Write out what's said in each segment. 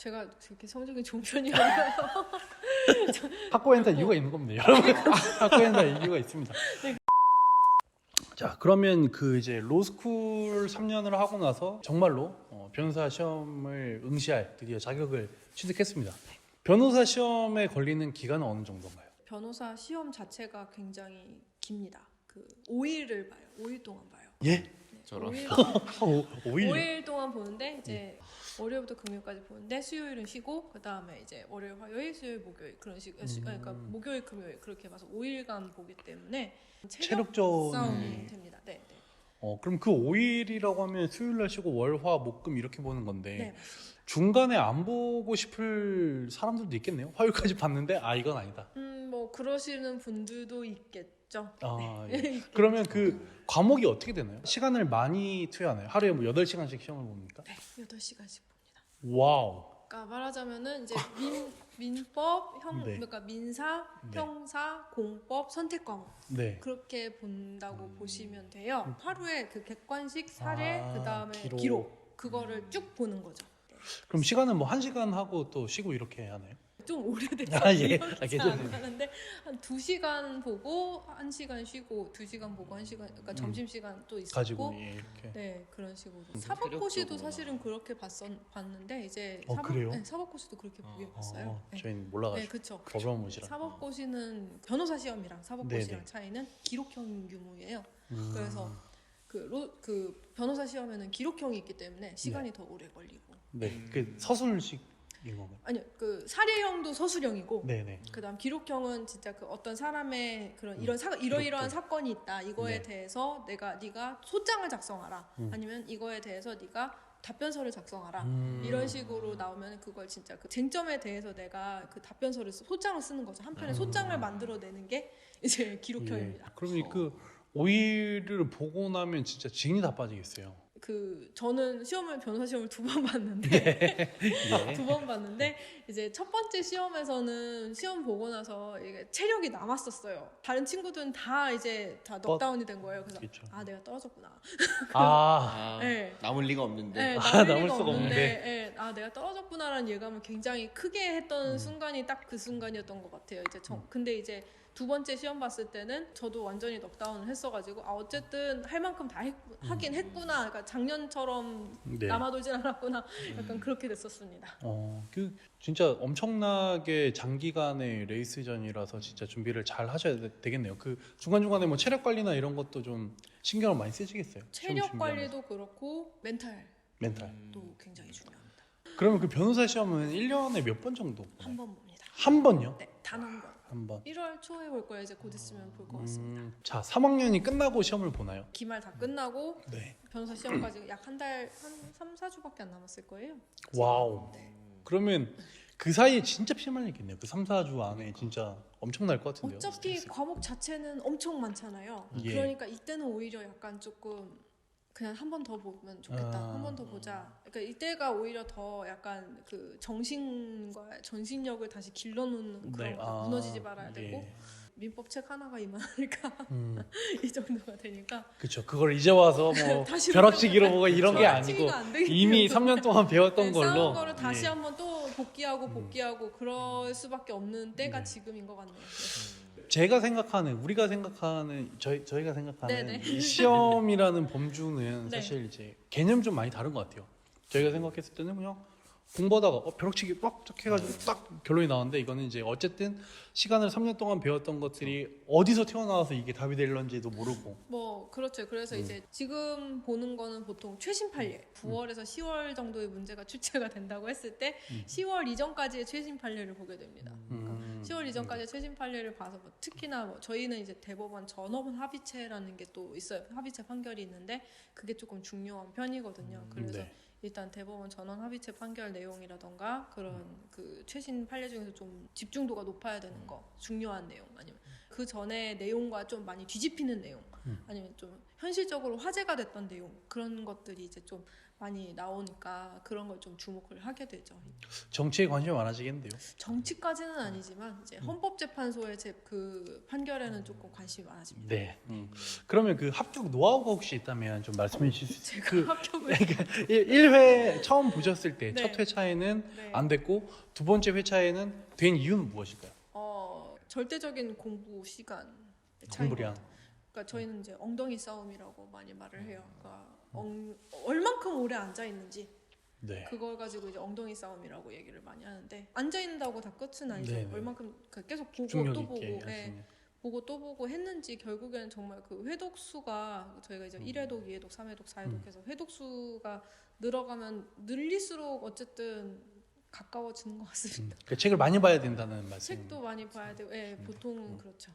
제가 그렇게 성적이 좋은 편이 아니라요. 학고엔다 이유가 있는 겁니다, 여러분. 학고엔다 이유가 있습니다. 자, 그러면 그 이제 로스쿨 3년을 하고 나서 정말로 변호사 시험을 응시할 드디어 자격을 취득했습니다. 변호사 시험에 걸리는 기간은 어느 정도인가요? 변호사 시험 자체가 굉장히 깁니다. 그 5일을 봐요. 5일 동안 봐요. 예? 네, 저런. 5일? 5일 동안 보는데 이제 월요일부터 금요일까지 보는데 수요일은 쉬고 그 다음에 이제 월요일, 화요일, 수요일, 목요일 그런 식. 그러니까 목요일, 금요일 그렇게 봐서 5일간 보기 때문에 체력전 싸움이 됩니다. 네, 네. 그럼 그 5일이라고 하면 수요일 날 쉬고 월, 화, 목, 금 이렇게 보는 건데 네, 맞습니다. 중간에 안 보고 싶을 사람들도 있겠네요. 화요일까지 봤는데 이건 아니다. 뭐 그러시는 분들도 있겠죠. 아, 네. 예. 그러면 그 과목이 어떻게 되나요? 시간을 많이 투여하나요? 하루에 뭐 8시간씩 시험을 봅니까? 네, 8시간씩 봅니다. 와우. 그러니까 말하자면은 이제 민법, 네. 그러니까 민사, 네. 형사, 공법, 선택 과목 네. 그렇게 본다고 보시면 돼요. 하루에 그 객관식, 사례, 아, 그 다음에 기록. 기록 그거를 쭉 보는 거죠. 네. 그럼 시간은 뭐 1시간 하고 또 쉬고 이렇게 하나요? 좀 오래돼서 예. 기억이 괜찮아요. 안 나는데 한 2시간 보고 1시간 쉬고 2시간 보고 1시간 그러니까 점심시간 또 있었고 가지고 예, 이렇게. 네 그런 식으로 체력적으로나. 사법고시도 사실은 그렇게 봤는데 이제 그래요? 네, 사법고시도 그렇게 보긴 봤어요. 네. 저희는 몰라가지고. 네, 그렇죠. 법원무시라. 사법고시는 변호사 시험이랑 사법고시랑 네네. 차이는 기록형 유무예요. 음. 그래서 그 변호사 시험에는 기록형이 있기 때문에 시간이 더 오래 걸리고. 네, 그 서술식인 건가요? 아니요, 그 사례형도 서술형이고. 네네. 그다음 기록형은 진짜 그 어떤 사람의 그런 이러이러한 사건이 있다. 이거에 네. 대해서 네가 소장을 작성하라. 아니면 이거에 대해서 네가 답변서를 작성하라. 이런 식으로 나오면 그걸 진짜 그 쟁점에 대해서 내가 그 답변서를 소장을 쓰는 거죠. 한 편의 소장을 만들어내는 게 이제 기록형입니다. 예. 그러면 그 5일을 보고 나면 진짜 진이 다 빠지겠어요. 저는 변호사 시험을 2번 봤는데 예. 2번 봤는데 이제 첫 번째 시험에서는 시험 보고 나서 이게 체력이 남았었어요. 다른 친구들은 다 이제 다 넉다운이 된 거예요. 그래서 그쵸. 내가 떨어졌구나. 네. 남을 리가 없는데. 네, 남을 남을 리가 수가 없는데 내가 떨어졌구나라는 예감을 굉장히 크게 했던 순간이 딱 그 순간이었던 것 같아요. 이제 근데 이제 2번째 시험 봤을 때는 저도 완전히 넉다운을 했어가지고 어쨌든 할 만큼 다 하긴 했구나. 그러니까 작년처럼 네. 남아돌진 않았구나. 약간 그렇게 됐었습니다. 그 진짜 엄청나게 장기간의 레이스전이라서 진짜 준비를 잘 하셔야 되겠네요. 그 중간중간에 뭐 체력 관리나 이런 것도 좀 신경을 많이 쓰시겠어요? 시험 체력 준비하면서. 관리도 그렇고 멘탈도 멘탈. 굉장히 중요합니다. 그러면 그 변호사 시험은 1년에 몇 번 정도? 한 번 봅니다. 한 번요? 네, 단 한 번. 한 번. 1월 초에 볼 거예요. 이제 곧 있으면 볼 것 같습니다. 자, 3학년이 끝나고 시험을 보나요? 기말 다 끝나고 네. 변호사 시험까지 약 한 3, 4주밖에 안 남았을 거예요. 와우. 네. 그러면 그 사이에 진짜 피말리겠네요. 그 3, 4주 안에 진짜 엄청날 것 같은데요. 어차피 스트레스가. 과목 자체는 엄청 많잖아요. 예. 그러니까 이때는 오히려 약간 조금 그냥 한 번 더 보면 좋겠다. 한 번 더 보자. 그러니까 이때가 오히려 더 약간 그 정신과 전신력을 다시 길러놓는 그런 네. 거 무너지지 말아야 예. 되고 민법 책 하나가 이만하니까 이 정도가 되니까 그렇죠. 그걸 이제 와서 뭐 다시 벼락치기로 보고 이런 게 벼락치기가 아니고 안 되겠네요. 이미 3년 동안 배웠던 걸로 싸운 거를 다시 예. 한번 또 복귀하고 그럴 수밖에 없는 때가 네. 지금인 것 같네요. 우리가 생각하는 저희가 생각하는 네네. 이 시험이라는 범주는 네. 사실 이제 개념 좀 많이 다른 것 같아요. 저희가 생각했을 때는 그냥 공부하다가 벼락치기 빡 해가지고 딱 결론이 나왔는데 이거는 이제 어쨌든 시간을 3년 동안 배웠던 것들이 어디서 튀어나와서 이게 답이 될런지도 모르고 뭐 그렇죠. 그래서 이제 지금 보는 거는 보통 최신 판례 9월에서 10월 정도의 문제가 출제가 된다고 했을 때 10월 이전까지의 최신 판례를 보게 됩니다. 10월 이전까지의 최신 판례를 봐서 뭐 특히나 뭐 저희는 이제 대법원 전업은 합의체라는 게 또 있어요. 합의체 판결이 있는데 그게 조금 중요한 편이거든요. 그래서 네. 일단 대법원 전원 합의체 판결 내용이라던가 그런 그 최신 판례 중에서 좀 집중도가 높아야 되는 거 중요한 내용 아니면 그 전에 내용과 좀 많이 뒤집히는 내용 아니면 좀 현실적으로 화제가 됐던 내용 그런 것들이 이제 좀 많이 나오니까 그런 걸 좀 주목을 하게 되죠. 정치에 관심이 많아지겠는데요. 정치까지는 아니지만 이제 헌법재판소의 그 판결에는 조금 관심이 많아집니다. 네. 그러면 그 합격 노하우가 혹시 있다면 좀 말씀해 주실 수 있어요? 제가 합격을 1회 처음 보셨을 때 네. 첫 회차에는 네. 안 됐고 두 번째 회차에는 된 이유는 무엇일까요? 절대적인 공부 시간 공부량. 그러니까 저희는 이제 엉덩이 싸움이라고 많이 말을 해요. 그러니까 얼만큼 오래 앉아 있는지 네. 그걸 가지고 이제 엉덩이 싸움이라고 얘기를 많이 하는데 앉아 있는다고 다 끝은 아니죠. 네네. 얼만큼 계속 보고 집중력 또 보고 있게 예, 하시는. 보고 또 보고 했는지 결국에는 정말 그 회독수가 저희가 이제 1회독, 2회독, 3회독, 4회독 해서 회독수가 늘어가면 늘릴수록 어쨌든 가까워지는 것 같습니다. 그 책을 많이 봐야 된다는 말씀. 책도 많이 봐야 되고, 예, 보통은 그렇죠.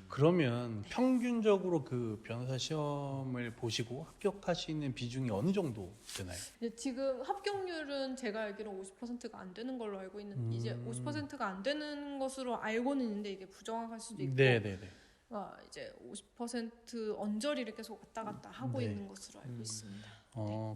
그러면 평균적으로 그 변호사 시험을 보시고 합격하시는 비중이 어느 정도 되나요? 이제 지금 합격률은 제가 알기로 50%가 안 되는 걸로 알고 있는 이제 50%가 안 되는 것으로 알고는 있는데 이게 부정확할 수도 있고, 네네네. 이제 50% 언저리를 계속 왔다 갔다 하고 네. 있는 것으로 알고 있습니다.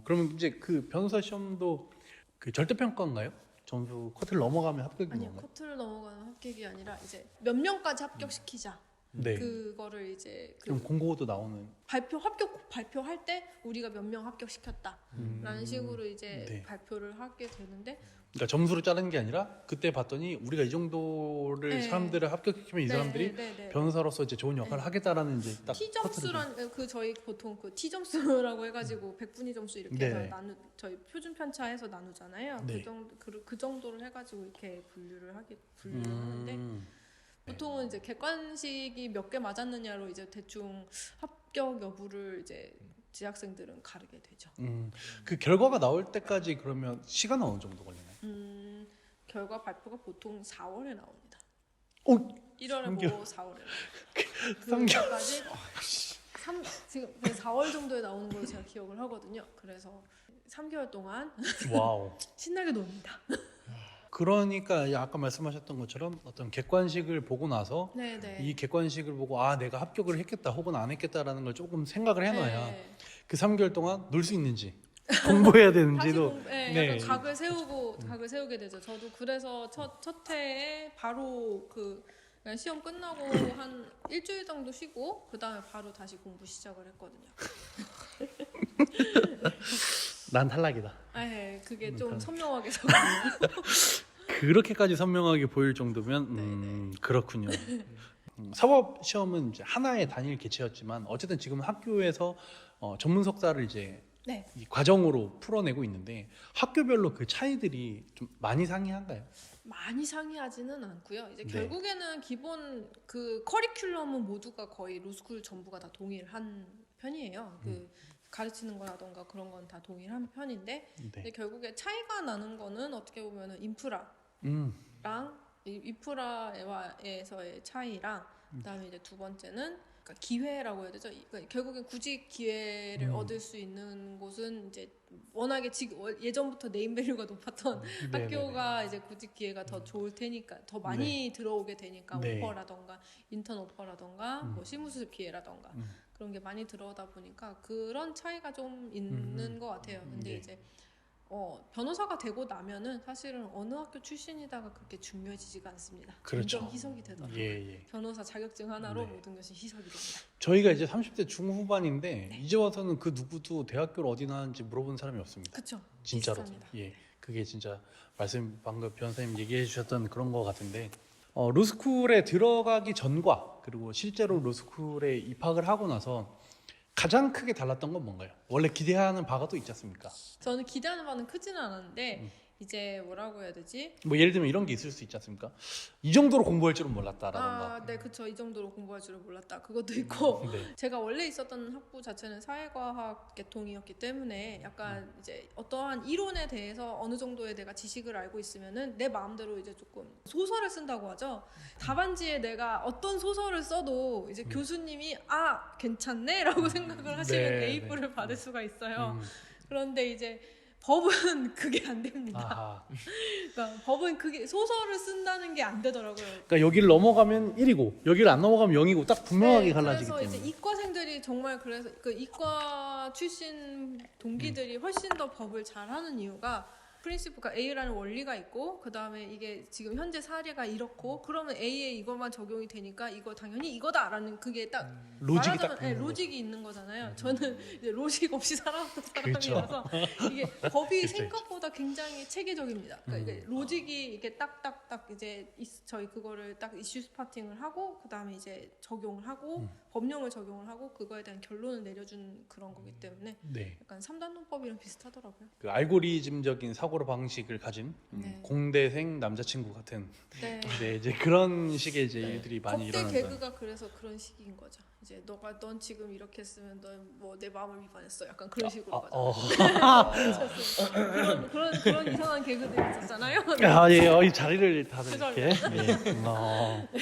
그러면 이제 그 변호사 시험도 그 절대평가인가요? 점수 커트를 넘어가면 합격인 아니요, 건가요? 커트를 넘어가는 합격이 아니라 이제 몇 명까지 합격시키자. 네. 그거를 이제 그럼 공고도 나오는. 합격 발표할 때 우리가 몇 명 합격시켰다라는 식으로 이제 네. 발표를 하게 되는데. 그러니까 점수로 자르는 게 아니라 그때 봤더니 우리가 이 정도를 네. 사람들을 합격시키면 이 사람들이 변호사로서 이제 좋은 역할을 네. 하겠다라는 이제 딱 T 커트를 점수란 그 저희 보통 그 T 점수라고 해가지고 100분위 점수 이렇게 네. 해서 저희 표준 편차해서 나누잖아요. 네. 그 정도를 해가지고 이렇게 분류를 하는데 보통은 이제 객관식이 몇 개 맞았느냐로 이제 대충 합격 여부를 이제 재학생들은 가르게 되죠. 그 결과가 나올 때까지 그러면 시간은 어느 정도 걸리나요? 결과 발표가 보통 4월에 나옵니다. 1월에 3개월. 보고 4월에. 3개월. 지금 4월 정도에 나오는 걸로 제가 기억을 하거든요. 그래서 3개월 동안 와우. 신나게 놉니다. 그러니까 아까 말씀하셨던 것처럼 어떤 객관식을 보고 나서 네네. 이 객관식을 보고 내가 합격을 했겠다 혹은 안 했겠다라는 걸 조금 생각을 해놔야 네. 그 3개월 동안 놀 수 있는지 공부해야 되는지도 약간 각을 세우게 되죠. 저도 그래서 첫 회에 바로 그냥 시험 끝나고 한 일주일 정도 쉬고 그 다음에 바로 다시 공부 시작을 했거든요. 난 탈락이다. 그게 좀 선명하게 그렇게까지 선명하게 보일 정도면 그렇군요. 사법 시험은 이제 하나의 단일 개체였지만 어쨌든 지금 학교에서 전문 석사를 이제 네. 이 과정으로 풀어내고 있는데 학교별로 그 차이들이 좀 많이 상이한가요? 많이 상이하지는 않고요. 이제 네. 결국에는 기본 그 커리큘럼은 모두가 거의 로스쿨 전부가 다 동일한 편이에요. 가르치는 거라던가 그런 건 다 동일한 편인데 근데 결국에 차이가 나는 거는 어떻게 보면은 인프라랑 인프라에서의 차이랑 그다음에 이제 두 번째는 그러니까 기회라고 해야 되죠. 그러니까 결국엔 구직 기회를 얻을 수 있는 곳은 이제 워낙에 예전부터 네임밸류가 높았던 학교가 이제 구직 기회가 더 좋을 테니까 더 많이 들어오게 되니까 오퍼라던가 인턴 오퍼라던가 뭐 실무수습 기회라던가 그런 게 많이 들어오다 보니까 그런 차이가 좀 있는 것 같아요. 근데 이제 변호사가 되고 나면은 사실은 어느 학교 출신이다가 그렇게 중요해지지가 않습니다. 그렇죠. 점점 희석이 되더라고요. 변호사 자격증 하나로 모든 것이 희석이 됩니다. 저희가 이제 30대 중후반인데 이제 와서는 그 누구도 대학교를 어디 나왔는지 물어본 사람이 없습니다. 그렇죠. 진짜로. 그게 진짜 방금 변호사님 얘기해 주셨던 그런 거 같은데 로스쿨에 들어가기 전과 그리고 실제로 로스쿨에 입학을 하고 나서 가장 크게 달랐던 건 뭔가요? 원래 기대하는 바가 또 있지 않습니까? 저는 기대하는 바는 크지는 않았는데 이제 뭐라고 해야 되지? 뭐 예를 들면 이런 게 있을 수 있지 않습니까? 이 정도로 공부할 줄은 몰랐다라던가. 네, 그렇죠. 이 정도로 공부할 줄은 몰랐다. 그것도 있고 제가 원래 있었던 학부 자체는 사회과학 계통이었기 때문에 약간 이제 어떠한 이론에 대해서 어느 정도의 내가 지식을 알고 있으면은 내 마음대로 이제 조금 소설을 쓴다고 하죠. 답안지에 내가 어떤 소설을 써도 이제 교수님이 괜찮네라고 생각을 하시면 A뿔을 받을 수가 있어요. 그런데 이제 법은 그게 안 됩니다. 아하. 그러니까 법은 그게 소설을 쓴다는 게 안 되더라고요. 그러니까 여기를 넘어가면 1이고 여기를 안 넘어가면 0이고 딱 분명하게 갈라지기 그래서 때문에. 이제 이과생들이 정말 그래서 그 이과 출신 동기들이 훨씬 더 법을 잘하는 이유가 프린시프가 A라는 원리가 있고 그 다음에 이게 지금 현재 사례가 이렇고 그러면 A에 이것만 적용이 되니까 이거 당연히 이거다라는 그게 딱 로직이 딱 말하자면, 있는 로직이 있는 거잖아요. 저는 이제 로직 없이 살아왔던 그렇죠. 사람이라서 이게 법이 그렇죠. 생각보다 굉장히 체계적입니다. 그러니까 이게 로직이 이게 딱딱딱 이제 저희 그거를 딱 이슈 스파팅을 하고 그 다음에 이제 적용을 하고 법령을 적용을 하고 그거에 대한 결론을 내려준 그런 거기 때문에 네. 약간 3단 논법이랑 비슷하더라고요. 그 알고리즘적인 사고로 방식을 가진 네. 공대생 남자친구 같은 네. 네, 이제 그런 식의 이제 일들이 많이 법대 일어난다. 개그가 그래서 그런 식인 거죠. 이제 넌 지금 이렇게 했으면 넌 뭐 내 마음을 위반했어. 약간 그런 식으로 가잖아요. 그런 이상한 개그들이 있었잖아요. 아, 예, 이 자리를 다들 이렇게. 죄송합니다. 네.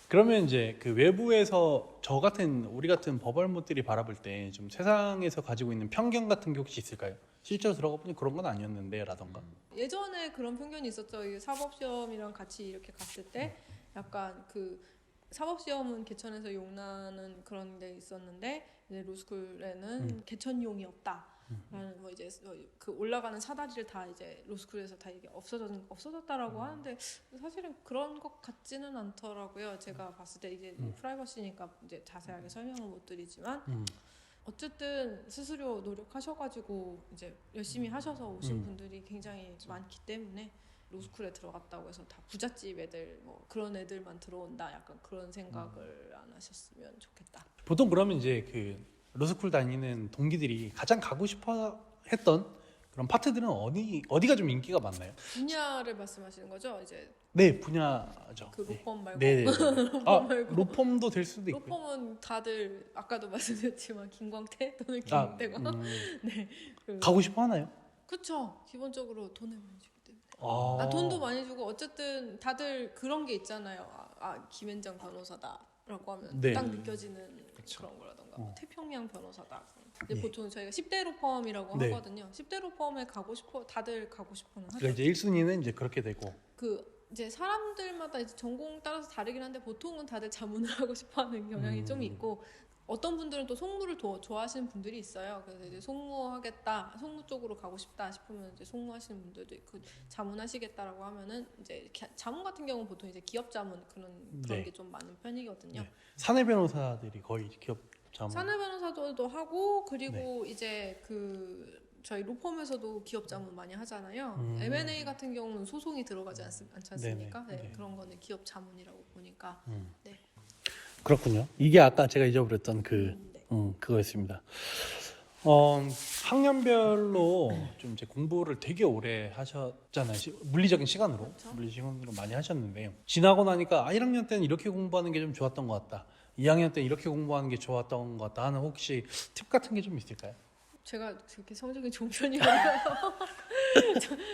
그러면 이제 그 외부에서 저 같은 우리 같은 법알못들이 바라볼 때 좀 세상에서 가지고 있는 편견 같은 게 혹시 있을까요? 실제로 들어가 보니 그런 건 아니었는데라던가. 예전에 그런 편견이 있었죠. 이 사법시험이랑 같이 이렇게 갔을 때 약간 그 사법시험은 개천에서 용나는 그런 데 있었는데 이제 로스쿨에는 개천용이 없다. 라는 뭐 이제 그 올라가는 사다리를 다 이제 로스쿨에서 다 이게 없어졌다라고 하는데 사실은 그런 것 같지는 않더라고요. 제가 봤을 때 이제 프라이버시니까 이제 자세하게 설명을 못 드리지만 어쨌든 스스로 노력하셔가지고 이제 열심히 하셔서 오신 분들이 굉장히 많기 때문에 로스쿨에 들어갔다고 해서 다 부잣집 애들 뭐 그런 애들만 들어온다 약간 그런 생각을 안 하셨으면 좋겠다. 보통 그러면 이제 그 로스쿨 다니는 동기들이 가장 가고 싶어 했던 그런 파트들은 어디가 좀 인기가 많나요? 분야를 말씀하시는 거죠? 이제 네, 분야죠. 그 로펌 말고. 네. 로펌 말고. 로펌도 될 수도 있고. 로펌은 다들 아까도 말씀드렸지만 김광태 또는 김태광. 네. 가고 싶어 하나요? 그쵸. 기본적으로 돈을 많이 주기 때문에. 아, 돈도 많이 주고 어쨌든 다들 그런 게 있잖아요. 김현정 변호사다라고 하면 네. 딱 느껴지는 그런 거라던가. 뭐 태평양 변호사다. 근데 보통 저희가 10대 로펌이라고 네. 하거든요. 10대 로펌에 다들 가고 싶어는 하죠. 그러니까 이제 1순위는 이제 그렇게 되고. 이제 사람들마다 이제 전공 따라서 다르긴 한데 보통은 다들 자문을 하고 싶어하는 경향이 좀 있고 어떤 분들은 또 송무를 좋아하시는 분들이 있어요. 그래서 이제 송무하겠다, 송무 쪽으로 가고 싶다 싶으면 이제 송무하시는 분들도 있고 자문하시겠다라고 하면은 이제 자문 같은 경우는 보통 이제 기업 자문 그런 네. 게 좀 많은 편이거든요. 네. 사내 변호사들이 거의 기업 자문. 사내 변호사도 하고 그리고 이제 그 저희 로펌에서도 기업 자문 많이 하잖아요. M&A 같은 경우는 소송이 들어가지 않지 않습니까? 네네. 네. 그런 거는 기업 자문이라고 보니까. 네. 그렇군요. 이게 아까 제가 잊어버렸던 네. 그거였습니다. 학년별로 좀 이제 공부를 되게 오래 하셨잖아요. 물리적인 시간으로. 그렇죠. 물리적인 시간으로 많이 하셨는데 지나고 나니까 1학년 때는 이렇게 공부하는 게 좀 좋았던 것 같다. 2학년 때 이렇게 공부하는 게 좋았던 것 같다 하는 혹시 팁 같은 게 좀 있을까요? 제가 그렇게 성적이 좋은 편이라서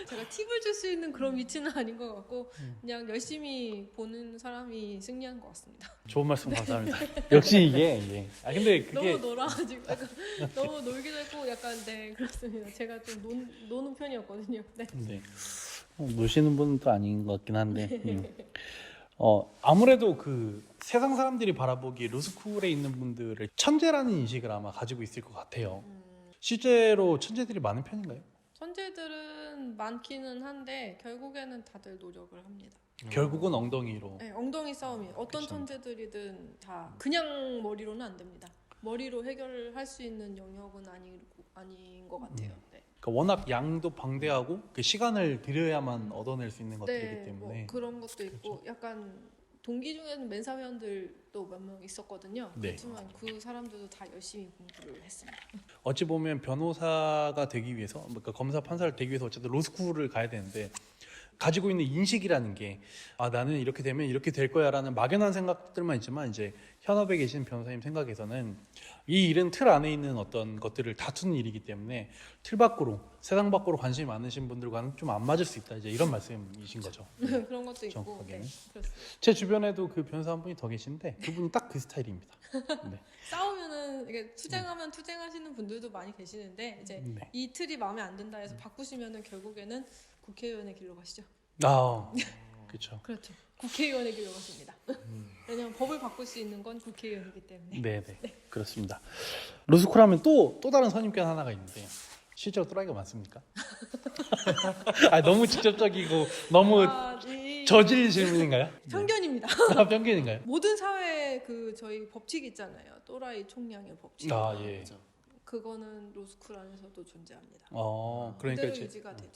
제가 팁을 줄 수 있는 그런 위치는 아닌 것 같고 그냥 열심히 보는 사람이 승리한 것 같습니다. 좋은 말씀 감사합니다. 역시 이게 예. 근데 그게 너무 놀아가지고 약간 너무 놀기도 했고 약간 네 그렇습니다. 제가 좀 노는 편이었거든요. 네. 네. 노시는 분도 아닌 것 같긴 한데 아무래도 그 세상 사람들이 바라보기에 로스쿨에 있는 분들을 천재라는 인식을 아마 가지고 있을 것 같아요. 실제로 천재들이 많은 편인가요? 천재들은 많기는 한데 결국에는 다들 노력을 합니다. 결국은 엉덩이로. 네, 엉덩이 싸움이 어떤 그쵸. 천재들이든 다 그냥 머리로는 안 됩니다. 머리로 해결할 수 있는 영역은 아닌 것 같아요. 네. 그러니까 워낙 양도 방대하고 그 시간을 들여야만 얻어낼 수 있는 것들이기 때문에. 뭐 그런 것도 있고 약간 동기 중에는 멘사 회원들도 몇 명 있었거든요. 네. 그렇지만 그 사람들도 다 열심히 공부를 했습니다. 어찌 보면 변호사가 되기 위해서, 그러니까 검사 판사를 되기 위해서 어쨌든 로스쿨을 가야 되는데 가지고 있는 인식이라는 게 나는 이렇게 되면 이렇게 될 거야라는 막연한 생각들만 있지만 이제 현업에 계신 변호사님 생각에서는 이 일은 틀 안에 있는 어떤 것들을 다투는 일이기 때문에 틀 밖으로 세상 밖으로 관심이 많으신 분들과는 좀 안 맞을 수 있다 이제 이런 말씀이신 거죠. 그런 것도 있고. 정확하게는. 네, 그렇습니다. 제 주변에도 그 변호사 한 분이 더 계신데 그분이 딱 그 스타일입니다. 네. 싸우면은 이게 투쟁하면 투쟁하시는 분들도 많이 계시는데 이제 네. 이 틀이 마음에 안 든다 해서 바꾸시면은 결국에는 국회의원의 길로 가시죠. 그렇죠. 그렇죠. 국회의원의 길로 가십니다. 왜냐하면 법을 바꿀 수 있는 건 국회의원이기 때문에. 네. 그렇습니다. 로스쿨 하면 또 다른 선입견 하나가 있는데 실제로 또라이가 많습니까? 너무 직접적이고 너무 저질 질문인가요? 편견입니다. 편견인가요? 모든 사회에 그 저희 법칙 있잖아요. 또라이 총량의 법칙. 예. 그거는 로스쿨 안에서도 존재합니다. 그러니까 그대로 유지가 되죠.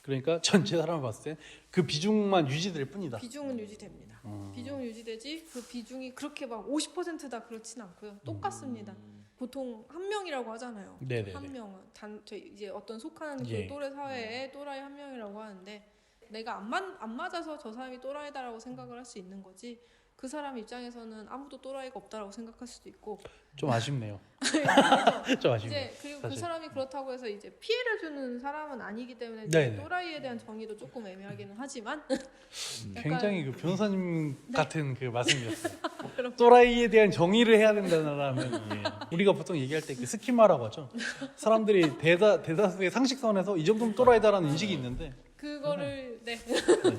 그러니까 전체 사람을 봤을 때 그 비중만 유지될 뿐이다. 비중은 유지됩니다. 비중은 유지되지 그 비중이 그렇게 막 50%다 그렇진 않고요. 똑같습니다. 보통 한 명이라고 하잖아요. 네네네. 한 명은 이제 어떤 속하는 예. 그 또래 사회에 또라이 한 명이라고 하는데 내가 안 맞아서 저 사람이 또라이다라고 생각을 할 수 있는 거지. 그 사람 입장에서는 아무도 또라이가 없다라고 생각할 수도 있고. 좀 아쉽네요. 좀 아쉽네요. 이제 그리고 사실. 그 사람이 그렇다고 해서 이제 피해를 주는 사람은 아니기 때문에 네네. 또라이에 대한 정의도 조금 애매하기는 하지만 굉장히 그 변호사님 같은 그 말씀이었어요. 그럼. 또라이에 대한 정의를 해야 된다면 우리가 보통 얘기할 때 그 스키마라고 하죠. 사람들이 대다수의 상식선에서 이 정도면 또라이다라는 인식이 있는데 그거를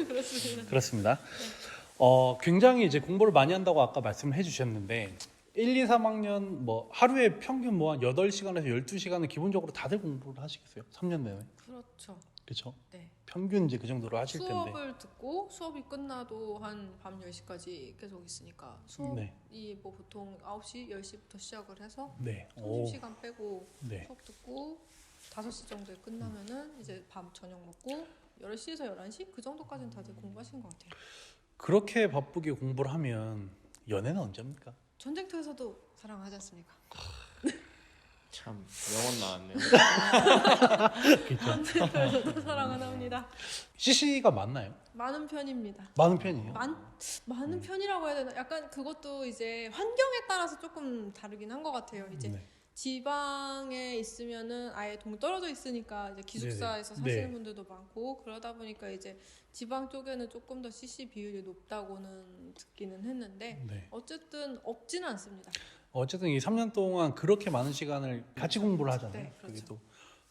그렇습니다. 그렇습니다. 굉장히 이제 공부를 많이 한다고 아까 말씀을 해주셨는데 1, 2, 3학년 뭐 하루에 평균 뭐 한 8시간에서 12시간은 기본적으로 다들 공부를 하시겠어요? 3년 내내. 그렇죠. 그렇죠? 네. 평균 이제 그 정도로 하실 텐데. 수업을 듣고 수업이 끝나도 한 밤 10시까지 계속 있으니까 수업이 뭐 보통 9시, 10시부터 시작을 해서 네. 점심시간 빼고 네. 수업 듣고 5시 정도에 끝나면은 이제 밤 저녁 먹고 10시에서 11시 그 정도까지는 다들 공부하신 것 같아요. 그렇게 바쁘게 공부를 하면 연애는 언제입니까? 전쟁터에서도 사랑하지 않습니까? 참 영혼 나왔네요. 전쟁터에서도 사랑은 합니다. CC가 많나요? 많은 편입니다. 많은 편이에요? 많은 편이라고 해야 되나? 약간 그것도 이제 환경에 따라서 조금 다르긴 한 것 같아요. 이제 네. 지방에 있으면은 아예 동떨어져 있으니까 이제 기숙사에서 네네. 사시는 네. 분들도 많고 그러다 보니까 이제 지방 쪽에는 조금 더 CC 비율이 높다고는 듣기는 했는데 네. 어쨌든 없지는 않습니다. 어쨌든 이 3년 동안 그렇게 많은 시간을 같이 공부를 하잖아요. 네, 그렇죠. 그게 또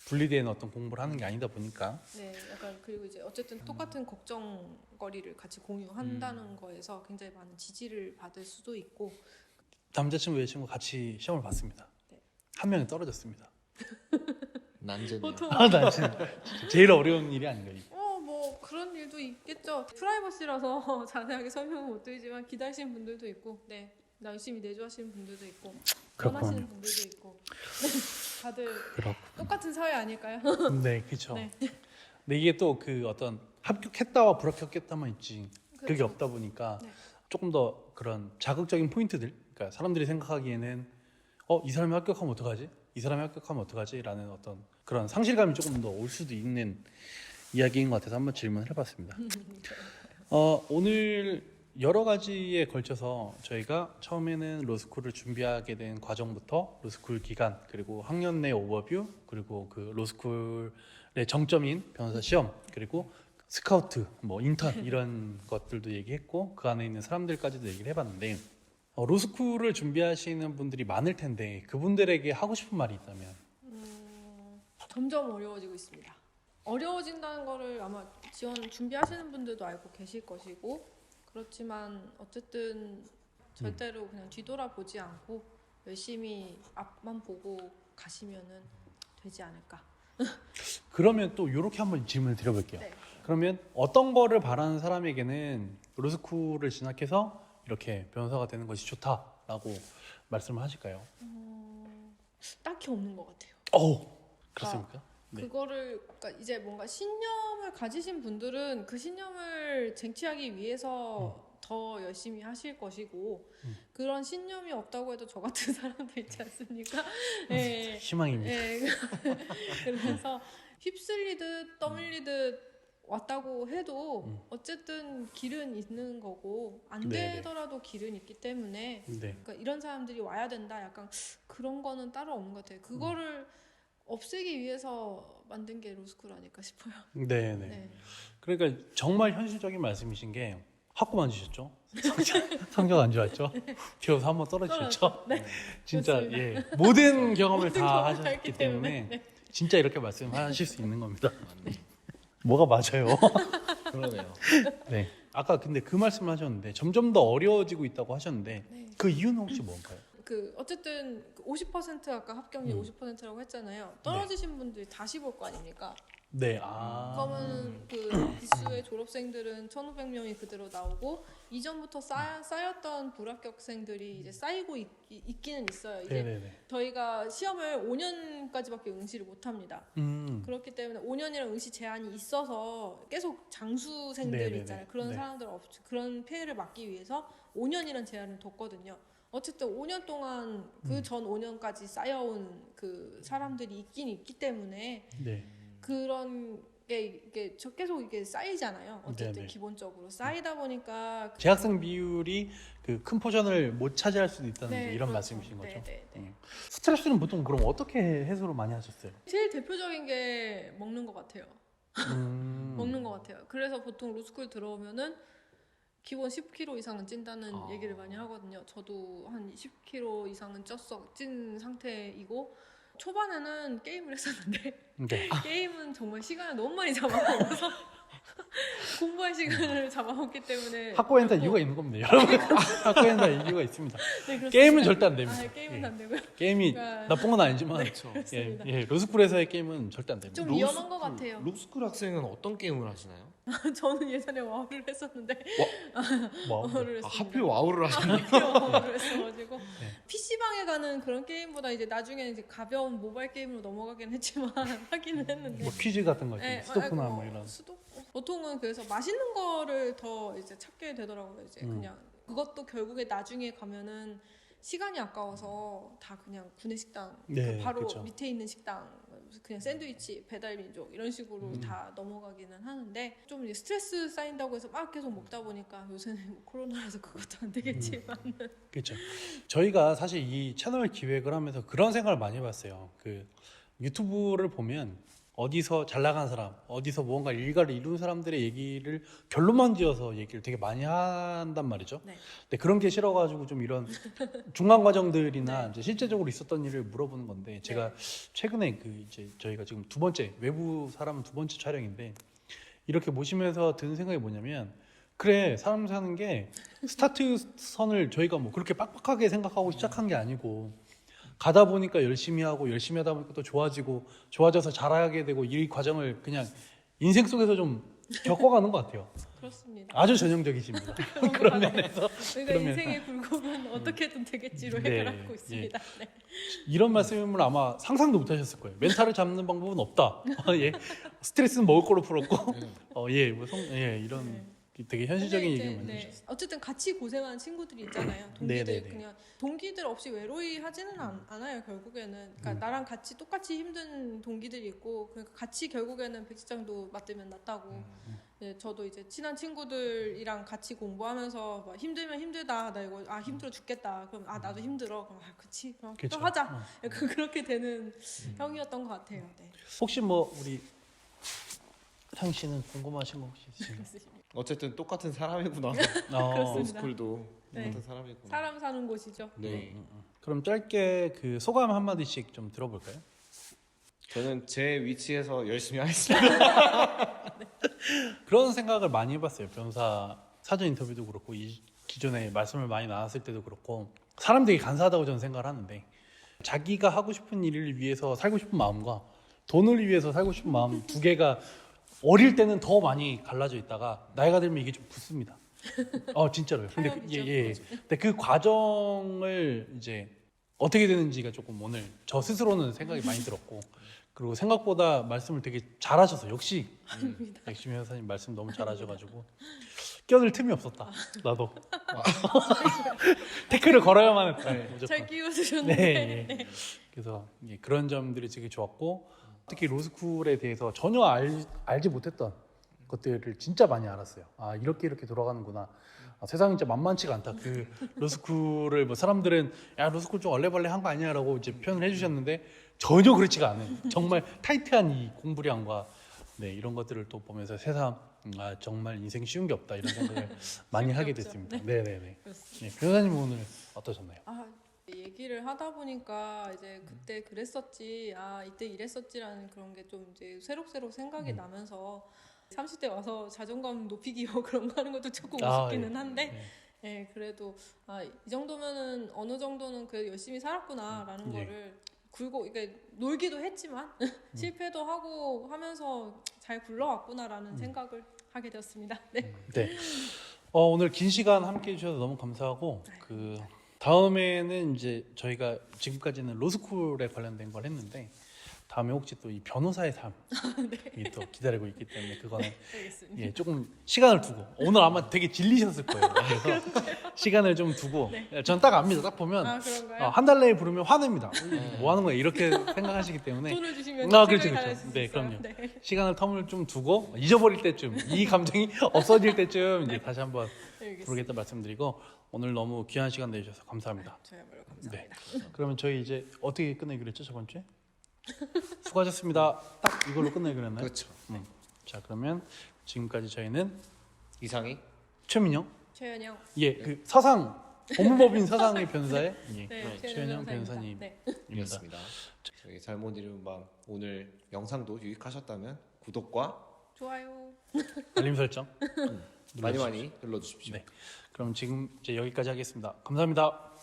분리된 어떤 공부를 하는 게 아니다 보니까. 네, 약간 그리고 이제 어쨌든 똑같은 걱정거리를 같이 공유한다는 거에서 굉장히 많은 지지를 받을 수도 있고 남자친구 여자친구 같이 시험을 봤습니다. 네. 한 명이 떨어졌습니다. 난제네요. 보통 나 진짜 제일 어려운 일이 아닌가 이거. 뭐 그런 일도 있겠죠. 프라이버시라서 자세하게 설명은 못 드리지만 기다리시는 분들도 있고, 네, 열심히 내조하시는 분들도 있고, 원하시는 분들도 있고, 다들 똑같은 사회 아닐까요? 네, 그렇죠. 네. 근데 이게 또 그 어떤 합격했다와 불합격했다만 있지 그게 그렇죠. 없다 보니까 네. 조금 더 그런 자극적인 포인트들, 그러니까 사람들이 생각하기에는 이 사람이 합격하면 어떡하지? 이 사람이 합격하면 어떡하지? 라는 어떤 그런 상실감이 조금 더 올 수도 있는 이야기인 것 같아서 한번 질문을 해봤습니다. 오늘 여러 가지에 걸쳐서 저희가 처음에는 로스쿨을 준비하게 된 과정부터 로스쿨 기간, 그리고 학년 내 오버뷰, 그리고 그 로스쿨의 정점인 변호사 시험, 그리고 스카우트, 뭐 인턴 이런 것들도 얘기했고 그 안에 있는 사람들까지도 얘기를 해봤는데 로스쿨을 준비하시는 분들이 많을 텐데 그분들에게 하고 싶은 말이 있다면? 점점 어려워지고 있습니다. 어려워진다는 거를 아마 준비하시는 분들도 알고 계실 것이고, 그렇지만 어쨌든 절대로 그냥 뒤돌아보지 않고 열심히 앞만 보고 가시면은 되지 않을까. 그러면 또 이렇게 한번 질문을 드려볼게요. 네. 그러면 어떤 거를 바라는 사람에게는 로스쿨을 진학해서 이렇게 변호사가 되는 것이 좋다라고 말씀을 하실까요? 딱히 없는 것 같아요. 그렇습니까? 네. 그거를 그러니까 이제 뭔가 신념을 가지신 분들은 그 신념을 쟁취하기 위해서 더 열심히 하실 것이고 그런 신념이 없다고 해도 저 같은 사람도 있지 않습니까? 네. 희망입니다. 네. 그래서 휩쓸리듯 떠밀리듯 왔다고 해도 어쨌든 길은 있는 거고 안 네네. 되더라도 길은 있기 때문에 네. 그러니까 이런 사람들이 와야 된다. 약간 그런 거는 따로 없는 것 같아요. 그거를 없애기 위해서 만든 게 로스쿨 아닐까 싶어요. 네, 네. 네. 그러니까 정말 현실적인 말씀이신 게 학고만 주셨죠? 성적 안 좋았죠? 비로소 한번 떨어지셨죠? 네. 진짜 그렇습니다. 예 모든 경험을 모든 다 경험을 다 하셨기 했기 때문에 때문에. 진짜 이렇게 말씀하실 수 있는 겁니다. 뭐가 맞아요? 그러네요. 네. 아까 근데 그 말씀을 하셨는데 점점 더 어려워지고 있다고 하셨는데 네. 그 이유는 혹시 뭔가요? 어쨌든 50% 아까 합격률 50%라고 했잖아요. 떨어지신 분들이 다시 볼 거 아닙니까? 네. 그러면 그 기수의 졸업생들은 1,500명이 그대로 나오고 이전부터 쌓였던 불합격생들이 이제 쌓이고 있기는 있어요. 이제 네네네. 저희가 시험을 5년까지밖에 응시를 못 합니다. 그렇기 때문에 5년이랑 응시 제한이 있어서 계속 장수생들 네네네. 있잖아요. 그런 네. 사람들 그런 피해를 막기 위해서 5년이라는 제한을 뒀거든요. 어쨌든 5년 동안 그 전 5년까지 쌓여온 그 사람들이 있긴 있기 때문에 네. 그런 게 이게 계속 이게 쌓이잖아요. 어쨌든 네네. 기본적으로 쌓이다 보니까 재학생 비율이 그 큰 포션을 못 차지할 수도 있다는 네, 이런 그렇죠. 말씀이신 거죠. 네, 네, 네. 스트레스는 보통 그럼 어떻게 해소를 많이 하셨어요? 제일 대표적인 게 먹는 것 같아요. 먹는 것 같아요. 그래서 보통 로스쿨 들어오면은 기본 10kg 이상은 찐다는 얘기를 많이 하거든요. 저도 한 10kg 이상은 찐 상태이고 초반에는 게임을 했었는데 네. 게임은 정말 시간을 너무 많이 잡아먹어서 공부할 시간을 잡아먹기 때문에 학고에는 다 이유가 있는 겁니다, 여러분. 학고에는 다 이유가 있습니다. 네, 그렇습니다. 게임은 절대 안 됩니다. 게임은 예. 안 되고요. 게임이 그러니까- 나쁜 건 아니지만 그렇습니다. 예, 로스쿨에서의 게임은 절대 안 됩니다. 좀 위험한 것 같아요. 롭스쿨 학생은 어떤 게임을 하시나요? 저는 예전에 와우를 했었는데 뭐, 와우를 아, 했습니다. 하필 와우를 하셨네. 와우를 했어가지고 PC방에 가는 그런 게임보다 이제 나중에 이제 가벼운 모바일 게임으로 넘어가긴 했지만 하기는 했는데 뭐 퀴즈 같은 거 네, 있죠. 스토크나 아이고, 뭐 이런. 보통은 그래서 맛있는 거를 더 이제 찾게 되더라고요. 이제 그냥 그것도 결국에 나중에 가면은 시간이 아까워서 다 그냥 구내식당 네, 바로 그쵸. 밑에 있는 식당 그냥 샌드위치 배달민족 이런 식으로 다 넘어가기는 하는데 좀 이제 스트레스 쌓인다고 해서 막 계속 먹다 보니까 요새는 뭐 코로나라서 그것도 안 되겠지만 그렇죠. 저희가 사실 이 채널 기획을 하면서 그런 생각을 많이 해봤어요. 그 유튜브를 보면 어디서 잘 나간 사람, 어디서 무언가 일가를 이룬 사람들의 얘기를 결론만 지어서 얘기를 되게 많이 한단 말이죠. 네. 근데 그런 게 싫어가지고 좀 이런 중간 과정들이나 이제 실제적으로 있었던 일을 물어보는 건데 제가 최근에 그 이제 저희가 지금 두 번째 외부 사람 두 번째 촬영인데 이렇게 모시면서 드는 생각이 뭐냐면 그래 사람 사는 게 스타트 선을 저희가 뭐 그렇게 빡빡하게 생각하고 시작한 게 아니고 가다 보니까 열심히 하고 열심히 하다 보니까 또 좋아지고 좋아져서 잘하게 되고 이 과정을 그냥 인생 속에서 좀 겪어가는 것 같아요. 그렇습니다. 아주 전형적이십니다. 그런 면에서 그러니까 그러면- 인생의 굴곡은 어떻게든 되겠지로 네, 해결하고 있습니다. 네. 이런 말씀을 아마 상상도 못하셨을 거예요. 멘탈을 잡는 방법은 없다. 예, 스트레스는 먹을 거로 풀었고, 이런 되게 현실적인 근데 이제, 얘기를 많이 해주셨어요. 어쨌든 같이 고생하는 친구들이 있잖아요. 동기들 네네네. 그냥 동기들 없이 외로이 하지는 않아요. 결국에는 그러니까 나랑 같이 똑같이 힘든 동기들이 있고 그러니까 같이 결국에는 백지장도 맞들면 낫다고. 네, 저도 이제 친한 친구들이랑 같이 공부하면서 막 힘들면 힘들다 나 이거 힘들어 죽겠다 그럼 나도 힘들어 그럼 그치 그럼 그쵸. 또 하자 그렇게 되는 형이었던 것 같아요. 네. 혹시 뭐 우리 상 씨는 궁금하신 거 혹시 있으신가요? 어쨌든 똑같은 사람이구나. 그렇습니다. 롭스쿨도 네. 똑같은 사람이구나. 사람 사는 곳이죠. 네. 그럼 짧게 그 소감 한 마디씩 좀 들어볼까요? 저는 제 위치에서 열심히 하겠습니다. 그런 생각을 많이 해봤어요. 변호사 사전 인터뷰도 그렇고 기존에 말씀을 많이 나눴을 때도 그렇고 사람들이 간사하다고 저는 생각을 하는데 자기가 하고 싶은 일을 위해서 살고 싶은 마음과 돈을 위해서 살고 싶은 마음 두 개가 어릴 때는 더 많이 갈라져 있다가 나이가 들면 이게 좀 붙습니다. 진짜로요. 근데 타협이죠. 근데 그 과정을 이제 어떻게 되는지가 조금 오늘 저 스스로는 생각이 많이 들었고 그리고 생각보다 말씀을 되게 잘하셔서 역시 백심희 변호사님 말씀 너무 잘하셔가지고 껴들 틈이 없었다. 나도 태클을 걸어야만 했다. 무조건. 잘 끼워주셨는데 네, 예. 그래서 그런 점들이 되게 좋았고 특히 로스쿨에 대해서 전혀 알지 못했던 것들을 진짜 많이 알았어요. 아 이렇게 돌아가는구나. 아, 세상이 진짜 만만치가 않다. 그 로스쿨을 뭐 사람들은 야 로스쿨 좀 얼레벌레한 거 아니야라고 이제 표현을 해주셨는데 전혀 그렇지가 않아요. 정말 타이트한 이 공부량과 네, 이런 것들을 또 보면서 세상 아 정말 인생 쉬운 게 없다 이런 생각을 많이 하게 없죠. 됐습니다. 네. 네네네. 그렇습니다. 네, 변호사님 오늘 어떠셨나요? 아, 얘기를 하다 보니까 이제 그때 그랬었지, 아 이때 이랬었지라는 그런 게 좀 이제 새록새록 생각이 나면서 30대 와서 자존감 높이기 그런 거 하는 것도 조금 우습기는 예. 한데, 예, 그래도 아, 이 정도면은 어느 정도는 그 열심히 살았구나라는 예. 거를 굴고 이게 놀기도 했지만 실패도 하고 하면서 잘 굴러왔구나라는 생각을 하게 되었습니다. 네. 네. 오늘 긴 시간 함께 해주셔서 너무 감사하고 그 다음에는 이제 저희가 지금까지는 로스쿨에 관련된 걸 했는데 다음에 혹시 또 이 변호사의 삶이 또 기다리고 있기 때문에 그거는 알겠습니다. 예, 조금 시간을 두고 오늘 아마 되게 질리셨을 거예요. 그래서 시간을 좀 두고 전 딱 압니다. 딱 보면 아 그런가요? 한 달 내에 부르면 화냅니다. 뭐 하는 거야 이렇게 생각하시기 때문에 돈을 주시면 그렇죠, 생각이 그렇죠. 달라질 수 네, 있어요. 그럼요. 네. 시간을 텀을 좀 두고 잊어버릴 때쯤 이 감정이 없어질 때쯤 이제 다시 한번 알겠습니다. 부르겠다 말씀드리고 오늘 너무 귀한 시간 내주셔서 감사합니다. 저야말로 감사합니다. 그러면 저희 이제 어떻게 끝내기로 했죠 저번 주에? 수고하셨습니다. 딱 이걸로 끝내기로 했나요? 그렇죠. 자 그러면 지금까지 저희는 이상이 최민영 최연영, 그 서상 법무법인 서상의 변호사의 네, 최연영 변호사입니다. 변호사님입니다. 네. 이었습니다. 저희 잘못 이룬 밤 오늘 영상도 유익하셨다면 구독과 좋아요. 알림 설정 많이 많이 눌러주십시오. 네. 그럼 지금 이제 여기까지 하겠습니다. 감사합니다.